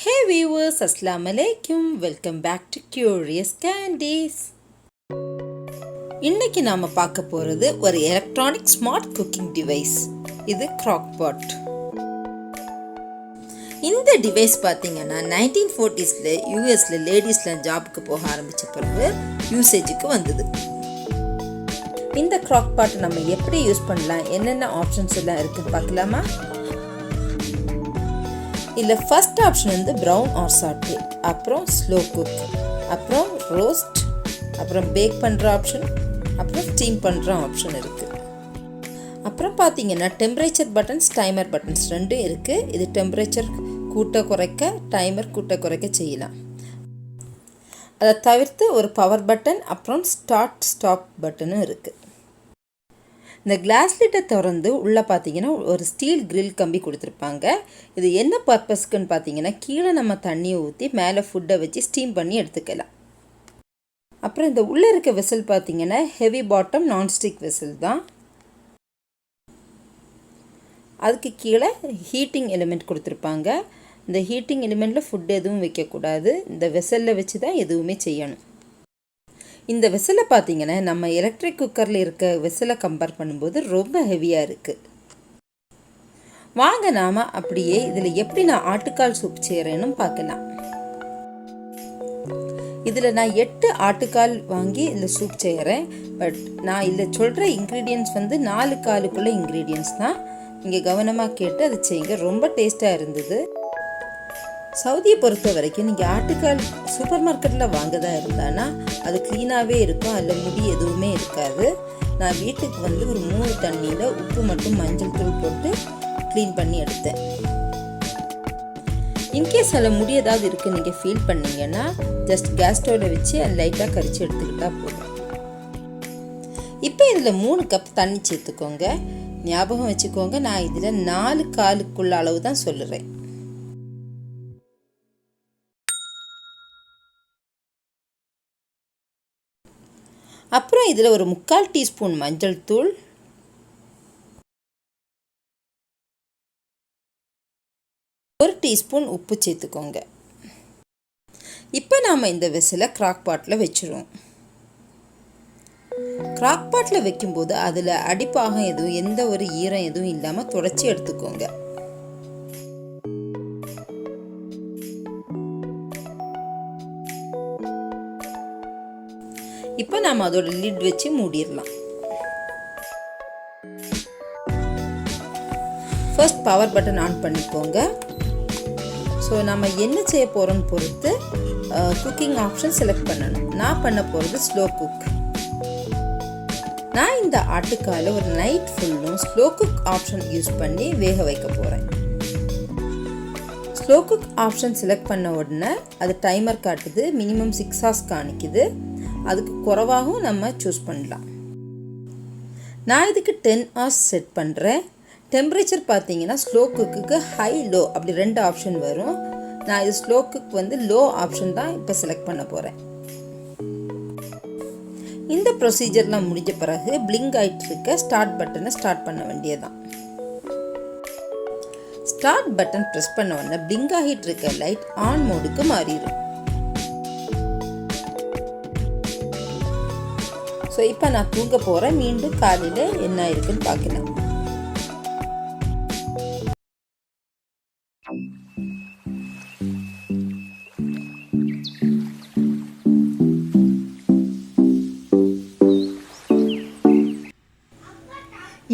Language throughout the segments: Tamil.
Hey viewers, Assalamu alaikum. Welcome back to Curious Candies. இன்னைக்கு நாம பார்க்க போறது ஒரு எலக்ட்ரானிக் ஸ்மார்ட் குக்கிங் டிவைஸ். இது Crock Pot. இந்த டிவைஸ் பாத்தீங்கன்னா 1940sல யுஎஸ்ல லேடிஸ்ல ஜாப்க்கு போக ஆரம்பிச்ச பிறகு யூசேஜுக்கு வந்தது. இந்த Crock Pot நம்ம எப்படி யூஸ் பண்ணலாம், என்னென்ன ஆப்ஷன்ஸ் எல்லாம் இருக்குன்னு பார்க்கலாமா? இல்ல ஃபர்ஸ்ட் ஆப்ஷன் வந்து ப்ரௌன் ஆர் சாட்டே, அப்புறம் ஸ்லோ குக், அப்புறம் ரோஸ்ட், அப்புறம் பேக் பண்ணுற ஆப்ஷன், அப்புறம் ஸ்டீம் பண்ணுற ஆப்ஷன் இருக்குது. அப்புறம் பார்த்தீங்கன்னா டெம்பரேச்சர் பட்டன்ஸ், டைமர் பட்டன்ஸ் ரெண்டும் இருக்குது. இது டெம்பரேச்சர் கூட்ட குறைக்க, டைமர் கூட்ட குறைக்க செய்யலாம். அதை தவிர்த்து ஒரு பவர் பட்டன், அப்புறம் ஸ்டார்ட் ஸ்டாப் பட்டனும் இருக்குது. இந்த கிளாஸ் லிட்டை திறந்து உள்ளே பார்த்தீங்கன்னா ஒரு ஸ்டீல் கிரில் கம்பி கொடுத்துருப்பாங்க. இது என்ன பர்பஸ்க்குன்னு பார்த்தீங்கன்னா கீழே நம்ம தண்ணியை ஊற்றி மேலே ஃபுட்டை வச்சு ஸ்டீம் பண்ணி எடுத்துக்கலாம். அப்புறம் இந்த உள்ளே இருக்க வெசல் பார்த்தீங்கன்னா ஹெவி பாட்டம் நான்ஸ்டிக் வெசல் தான். அதுக்கு கீழே ஹீட்டிங் எலிமெண்ட் கொடுத்துருப்பாங்க. இந்த ஹீட்டிங் எலிமெண்ட்டில் ஃபுட் எதுவும் வைக்கக்கூடாது. இந்த வெசலில் வச்சு தான் எதுவுமே செய்யணும். இந்த வெசலை பார்த்தீங்கன்னா நம்ம எலக்ட்ரிக் குக்கரில் இருக்க வெசலை கம்பேர் பண்ணும்போது ரொம்ப ஹெவியாக இருக்குது. வாங்க நாம் அப்படியே இதில் எப்படி நான் ஆட்டுக்கால் சூப் செய்கிறேன்னு பார்க்கலாம். இதில் நான் 8 ஆட்டுக்கால் வாங்கி இதில் சூப் செய்கிறேன். பட் நான் இதில் சொல்கிற இன்க்ரீடியன்ட்ஸ் வந்து 4 காலுக்குள்ள இன்க்ரீடியன்ட்ஸ் தான். நீங்கள் கவனமாக கேட்டு அதை செய்யுங்க. ரொம்ப டேஸ்ட்டாக இருந்தது. சவுதியை பொறுத்த வரைக்கும் நீங்கள் ஆட்டுக்கால் சூப்பர் மார்க்கெட்டில் வாங்கதான் இருந்தானா அது க்ளீனாகவே இருக்கும், அதில் முடி எதுவுமே இருக்காது. நான் வீட்டுக்கு வந்து ஒரு 3 தண்ணியில் உப்பு மட்டும் மஞ்சள் தூள் போட்டு க்ளீன் பண்ணி எடுத்தேன். இன்கேஸ் அதில் முடி ஏதாவது இருக்குது நீங்கள் ஃபீல் பண்ணிங்கன்னா ஜஸ்ட் கேஸ் ஸ்டவ்வில் வச்சு அதை லைட்டாக கரிச்சு எடுத்துக்கிட்டால் போதும். இப்போ இதில் 3 கப் தண்ணி சேர்த்துக்கோங்க. ஞாபகம் வச்சுக்கோங்க, நான் இதில் 4 காலுக்குள்ள அளவு தான் சொல்லுறேன். அப்புறம் இதில் ஒரு 3/4 டீஸ்பூன் மஞ்சள் தூள், ஒரு டீஸ்பூன் உப்பு சேர்த்துக்கோங்க. இப்போ நாம் இந்த வெசலை கிராக் பாட்டில் வச்சுருவோம். கிராக் பாட்டில் வைக்கும்போது அதில் அடிப்பாகம் எதுவும் எந்த ஒரு ஈரம் எதுவும் இல்லாமல் துடைச்சி எடுத்துக்கோங்க. இப்போ நாம் அதோட லிட் வச்சு மூடிடலாம். ஃபர்ஸ்ட் பவர் பட்டன் ஆன் பண்ணிக்கோங்க. ஸோ நம்ம என்ன செய்ய போகிறோன்னு பொறுத்து குக்கிங் ஆப்ஷன் செலக்ட் பண்ணணும். நான் பண்ண போகிறது ஸ்லோ குக். நான் இந்த ஆட்டுக்கால ஒரு நைட் ஃபுல்லும் ஸ்லோ குக் ஆப்ஷன் யூஸ் பண்ணி வேக வைக்க போகிறேன். ஸ்லோ குக் ஆப்ஷன் செலக்ட் பண்ண உடனே அது டைமர் காட்டுது. Minimum 6 hours காணிக்குது. அதுக்கு குறைவாகவும் நம்ம சூஸ் பண்ணலாம். நான் இதுக்கு 10 hours செட் பண்ணுறேன். டெம்பரேச்சர் பார்த்தீங்கன்னா ஸ்லோ குக்குக்கு ஹை லோ அப்படி 2 ஆப்ஷன் வரும். நான் இது ஸ்லோ குக் வந்து லோ ஆப்ஷன் தான் இப்போ செலக்ட் பண்ண போகிறேன். இந்த ப்ரொசீஜர்லாம் முடிஞ்ச பிறகு பிளிங்க் ஆகிட்டு இருக்க ஸ்டார்ட் பட்டனை ஸ்டார்ட் பண்ண வேண்டியதுதான். ஸ்டார்ட் பட்டன் ப்ரெஸ் பண்ண உடனே பிளிங்க் ஆகிட்டு இருக்க லைட் ஆன் மோடுக்கு மாறிடும். ஸோ இப்போ நான் தூங்க போகிறேன். மீண்டும் காலையில் என்ன இருக்குன்னு பார்க்கலாம்.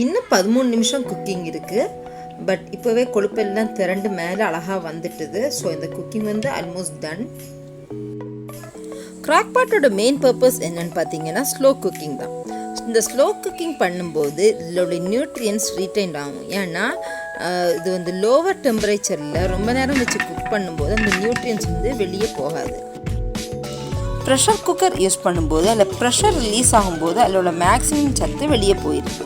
இன்னும் 13 நிமிஷம் குக்கிங் இருக்குது. பட் இப்போவே கொழுப்பெல்லாம் திரண்டு மேலே அழகாக வந்துட்டுது. ஸோ இந்த குக்கிங் வந்து ஆல்மோஸ்ட் டன். கிராக் பாட்டோட மெயின் பர்பஸ் என்னன்னு பார்த்தீங்கன்னா ஸ்லோ குக்கிங் தான். இந்த ஸ்லோ குக்கிங் பண்ணும்போது இதோட நியூட்ரியன்ஸ் ரீட்டைன் ஆகும். ஏன்னா இது வந்து லோவர் டெம்பரேச்சரில் ரொம்ப நேரம் வச்சு குக் பண்ணும்போது அந்த நியூட்ரியன்ஸ் வந்து வெளியே போகாது. ப்ரெஷர் குக்கர் யூஸ் பண்ணும்போது அதில் ப்ரெஷர் ரிலீஸ் ஆகும்போது அதோட மேக்ஸிமம் சத்து வெளியே போயிருக்கு.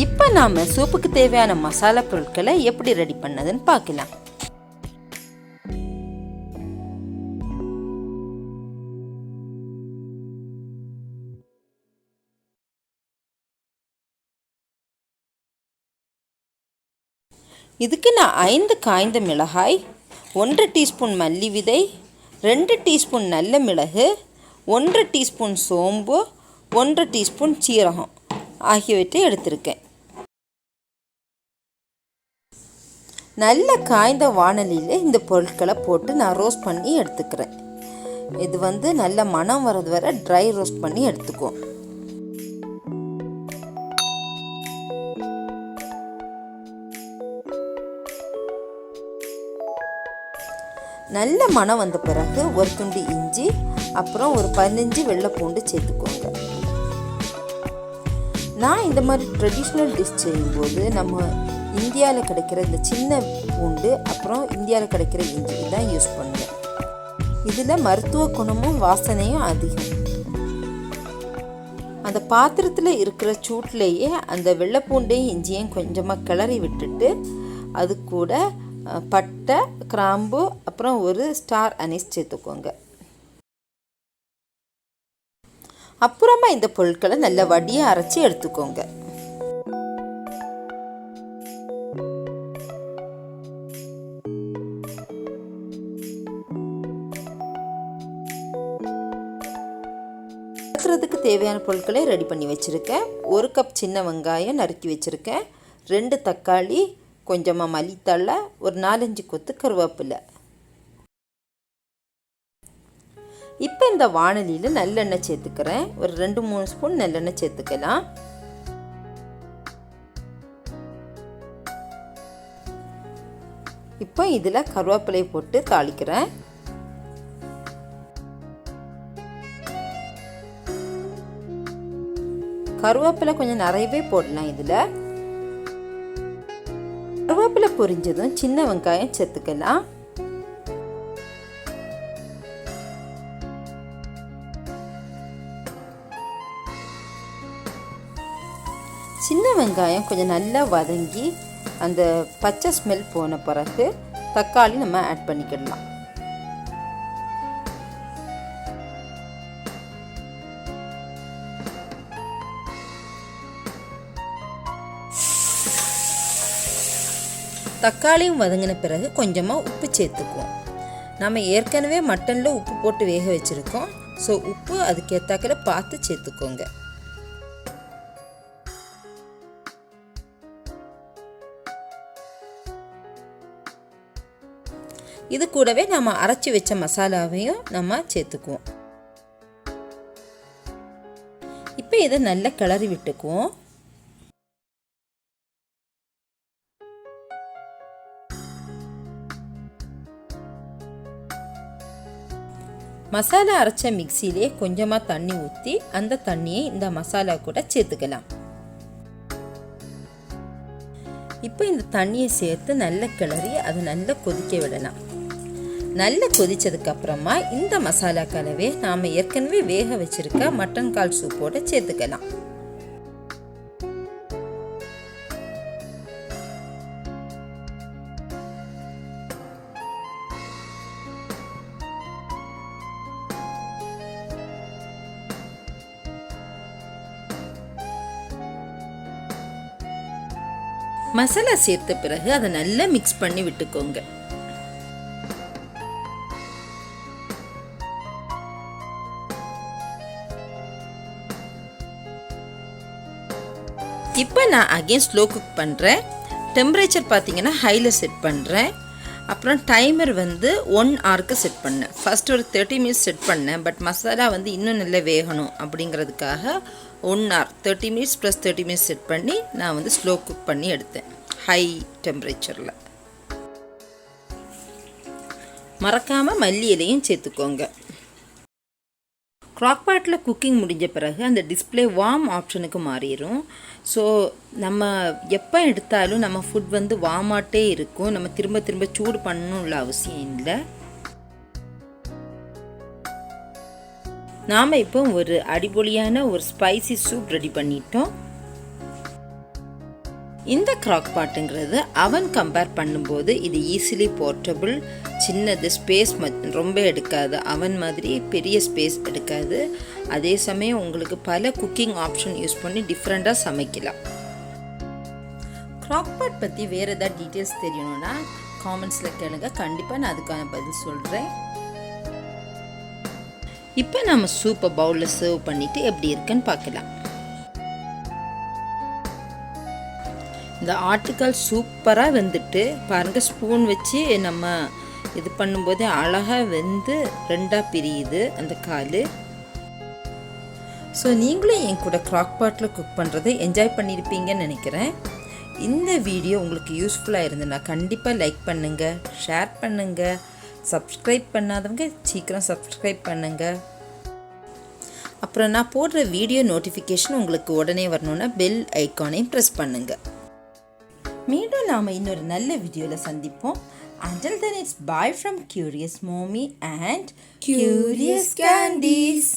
இப்போ நாம் சூப்புக்கு தேவையான மசாலா பொருட்களை எப்படி ரெடி பண்ணதுன்னு பார்க்கலாம். இதுக்கு நான் 5 காய்ந்த மிளகாய், 1 டீஸ்பூன் மல்லி விதை, 2 டீஸ்பூன் நல்ல மிளகு, 1 டீஸ்பூன் சோம்பு, 1 டீஸ்பூன் சீரகம் ஆகியவற்றை எடுத்திருக்கேன். நல்ல காய்ந்த வாணலியில் இந்த பொருட்களை போட்டு நான் ரோஸ்ட் பண்ணி எடுத்துக்கிறேன். இது வந்து நல்ல மணம் வர்றது வரை ட்ரை ரோஸ்ட் பண்ணி எடுத்துக்குவோம். நல்ல மணம் வந்த பிறகு ஒரு துண்டு இஞ்சி, அப்புறம் ஒரு 15 வெள்ளை பூண்டு சேர்த்துக்கோங்க. நான் இந்த மாதிரி ட்ரெடிஷ்னல் டிஷ் செய்யும்போது நம்ம இந்தியாவில் கிடைக்கிற இந்த சின்ன பூண்டு, அப்புறம் இந்தியாவில் கிடைக்கிற இஞ்சி தான் யூஸ் பண்ணுவேன். இதில் மருத்துவ குணமும் வாசனையும் அதிகம். அந்த பாத்திரத்தில் இருக்கிற சூட்லேயே அந்த வெள்ளைப்பூண்டையும் இஞ்சியும் கொஞ்சமாக கிளறி விட்டுட்டு அது கூட பட்டை, கிராம்பு, அப்புறம் ஒரு ஸ்டார் அனீஸ் சேர்த்துக்கோங்க. அப்புறமா இந்த பொருட்களை நல்ல வடியாக அரைச்சி எடுத்துக்கோங்க. வறுக்கிறதுக்கு தேவையான பொருட்களை ரெடி பண்ணி வச்சுருக்கேன். 1 கப் சின்ன வெங்காயம் நறுக்கி வச்சுருக்கேன், 2 தக்காளி, கொஞ்சமாக மல்லித்தழை, ஒரு 4-5 கொத்து கருவேப்பிலை. இப்போ இந்த வாணலியில் நல்லெண்ணெய் சேர்த்துக்கிறேன். ஒரு 2-3 ஸ்பூன் நல்லெண்ணெய் சேர்த்துக்கலாம். இப்போ இதில் கருவேப்பிலை போட்டு தாளிக்கிறேன். கருவேப்பிலை கொஞ்சம் நிறையவே போடலாம். இதில் கருவேப்பிலை பொரிஞ்சதும் சின்ன வெங்காயம் சேர்த்துக்கலாம். சின்ன வெங்காயம் கொஞ்சம் நல்லா வதங்கி அந்த பச்சை ஸ்மெல் போன பிறகு தக்காளி நம்ம ஆட் பண்ணிக்கிடலாம். தக்காளியும் வதங்கின பிறகு கொஞ்சமாக உப்பு சேர்த்துக்குவோம். நம்ம ஏற்கனவே மட்டனில் உப்பு போட்டு வேக வச்சுருக்கோம். ஸோ உப்பு அதுக்கேற்றாக்கில் பார்த்து சேர்த்துக்கோங்க. இது கூடவே நம்ம அரைச்சி வச்ச மசாலாவையும் நம்ம சேர்த்துக்குவோம். இப்போ இதை நல்லா கிளறி விட்டுக்குவோம். மசாலா அரைச்ச மிக்சியிலே கொஞ்சமாக தண்ணி ஊற்றி அந்த தண்ணியை இந்த மசாலா கூட சேர்த்துக்கலாம். இப்போ இந்த தண்ணியை சேர்த்து நல்லா கிளறி அதை நல்லா கொதிக்க விடலாம். நல்லா கொதிச்சதுக்கு அப்புறமா இந்த மசாலா கலவை நாம் ஏற்கனவே வேக வச்சிருக்க மட்டன் கால் சூப்போட சேர்த்துக்கலாம். மசாலா சேர்த்த பிறகு அதை நல்லா மிக்ஸ் பண்ணி விட்டுக்கோங்க. இப்போ நான் அகைன் ஸ்லோ குக் பண்ணுறேன். டெம்பரேச்சர் பார்த்தீங்கன்னா ஹையில் செட் பண்ணுறேன். அப்புறம் டைமர் வந்து 1 ஹவருக்கு செட் பண்ணேன். ஃபஸ்ட் ஒரு 30 மினிட்ஸ் செட் பண்ணேன். பட் மசாலா வந்து இன்னும் நல்லா வேகணும் அப்படிங்கிறதுக்காக 1 hour 30 minutes plus 30 minutes set பண்ணி நான் வந்து ஸ்லோ குக் பண்ணி எடுத்தேன் ஹை டெம்பரேச்சரில். மறக்காமல் மல்லி இலையும் சேர்த்துக்கோங்க. க்ராக்பாட்டில் குக்கிங் முடிஞ்ச பிறகு அந்த டிஸ்பிளே வார்ம் ஆப்ஷனுக்கு மாறிடும். ஸோ நம்ம எப்போ எடுத்தாலும் நம்ம ஃபுட் வந்து வார்மாட்டே இருக்கும். நம்ம திரும்ப திரும்ப சூடு பண்ணணும்ல அவசியம் இல்லை. நாம் இப்போ ஒரு அடிபொலியான ஒரு ஸ்பைசி சூப் ரெடி பண்ணிட்டோம். இந்த க்ராக்பாட்டுங்கிறது அவன் கம்பேர் பண்ணும்போது இது ஈஸிலி போர்ட்டபிள், சின்னது, ஸ்பேஸ் ரொம்ப எடுக்காது, அவன் மாதிரி பெரிய ஸ்பேஸ் எடுக்காது. அதே சமயம் உங்களுக்கு பல குக்கிங் ஆப்ஷன் யூஸ் பண்ணி டிஃப்ரெண்ட்டாக சமைக்கலாம். Crockpot பற்றி வேறு ஏதாவது டீட்டெயில்ஸ் தெரியணும்னா காமெண்ட்ஸில் கேளுங்க, கண்டிப்பாக நான் அதுக்கான பதில் சொல்கிறேன். இப்போ நம்ம சூப்பை பவுலில் சர்வ் பண்ணிவிட்டு எப்படி இருக்குன்னு பார்க்கலாம். இந்த ஆட்டுக்கால் சூப்பராக வெந்துட்டு பாருங்கள், ஸ்பூன் வச்சு நம்ம இது பண்ணும்போதே அழகாக வெந்து ரெண்டாக பிரியுது அந்த கால். ஸோ நீங்களும் என் கூட Crockpotல குக் பண்ணுறதை என்ஜாய் பண்ணியிருப்பீங்கன்னு நினைக்கிறேன். இந்த வீடியோ உங்களுக்கு யூஸ்ஃபுல்லாக இருந்ததுன்னா கண்டிப்பாக லைக் பண்ணுங்கள், ஷேர் பண்ணுங்கள், சப்ஸ்கிரைப் பண்ணாதவங்க சீக்கிரம் சப்ஸ்கிரைப் பண்ணுங்கள். அப்புறம் நான் போடுற வீடியோ நோட்டிஃபிகேஷன் உங்களுக்கு உடனே வரணுன்னா பெல் ஐக்கானையும் ப்ரெஸ் பண்ணுங்கள். மீண்டும் நாம் இன்னொரு நல்ல வீடியோவில் சந்திப்போம். Until then, it's bye from Curious Mommy and Curious Candies.